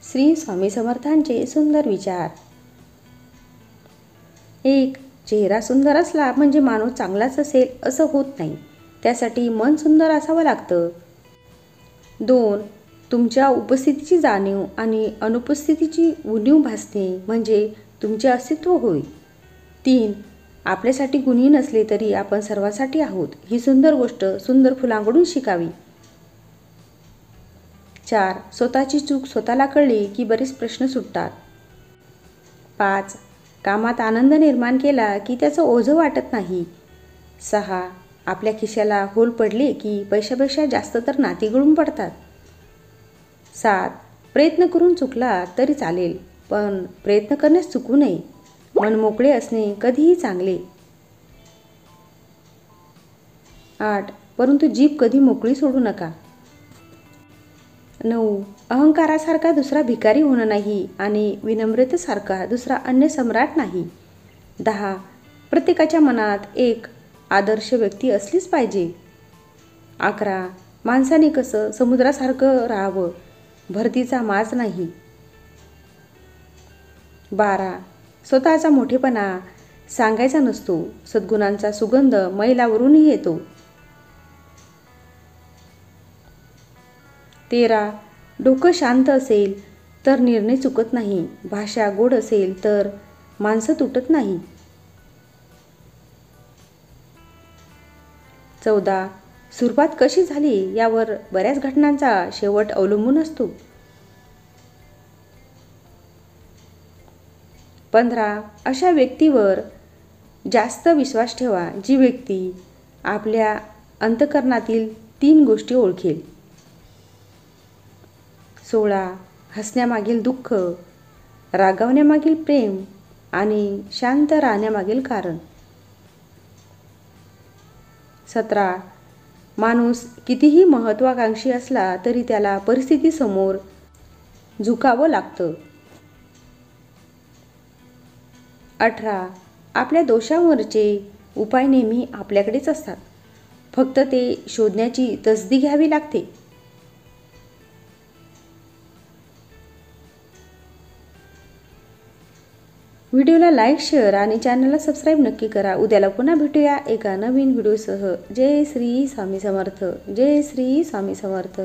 श्री स्वामी समर्थांचे सुंदर विचार. 1. चेहरा सुंदर असला म्हणजे माणूस चांगलाच असेल असं होत नाही, त्यासाठी मन सुंदर असावं लागतं. 2. तुमच्या उपस्थितीची जाणीव आणि अनुपस्थितीची उणीव भासणे म्हणजे तुमचे अस्तित्व होय. 3. आपल्यासाठी कुणी नसले तरी आपण सर्वांसाठी आहोत ही सुंदर गोष्ट सुंदर फुलांकडून शिकावी. 4. स्वतःची चूक स्वतःला कळली की बरेच प्रश्न सुटतात. 5. कामात आनंद निर्माण केला की त्याचं ओझं वाटत नाही. 6. आपल्या खिशाला होल पडले की पैशापेक्षा जास्त तर नाती गळून पडतात. 7. प्रयत्न करून चुकला तरी चालेल, पण प्रयत्न करण्यास चुकू नये. मन मोकळे असणे कधीही चांगले. 8. परंतु जीभ कधी मोकळी सोडू नका. 9. अहंकारासारखा दुसरा भिकारी होणं नाही आणि विनम्रतेसारखा दुसरा अन्य सम्राट नाही. 10. प्रत्येकाच्या मनात एक आदर्श व्यक्ती असलीच पाहिजे. 11. माणसाने कसं समुद्रासारखं राहावं, भरतीचा माज नाही. 12. स्वतःचा मोठेपणा सांगायचा नसतो, सद्गुणांचा सुगंध मैलावरूनही येतो. 13. डोकं शांत असेल तर निर्णय चुकत नाही, भाषा गोड असेल तर माणसं तुटत नाही. 14. सुरुवात कशी झाली यावर बऱ्याच घटनांचा शेवट अवलंबून असतो. 15. अशा व्यक्तीवर जास्त विश्वास ठेवा जी व्यक्ती आपल्या अंतःकरणातील 3 गोष्टी ओळखेल. 16. हसण्यामागील दुःख, रागावण्यामागील प्रेम आणि शांत राहण्यामागील कारण. 17. माणूस कितीही महत्त्वाकांक्षी असला तरी त्याला परिस्थितीसमोर झुकावं लागतं. 18. आपल्या दोषांवरचे उपाय नेहमी आपल्याकडेच असतात, फक्त ते शोधण्याची तसदी घ्यावी लागते. व्हिडिओला लाईक, शेअर आणि चॅनलला सबस्क्राईब नक्की करा. उद्याला पुन्हा भेटूया एका नवीन व्हिडिओसह. जय श्री स्वामी समर्थ. जय श्री स्वामी समर्थ.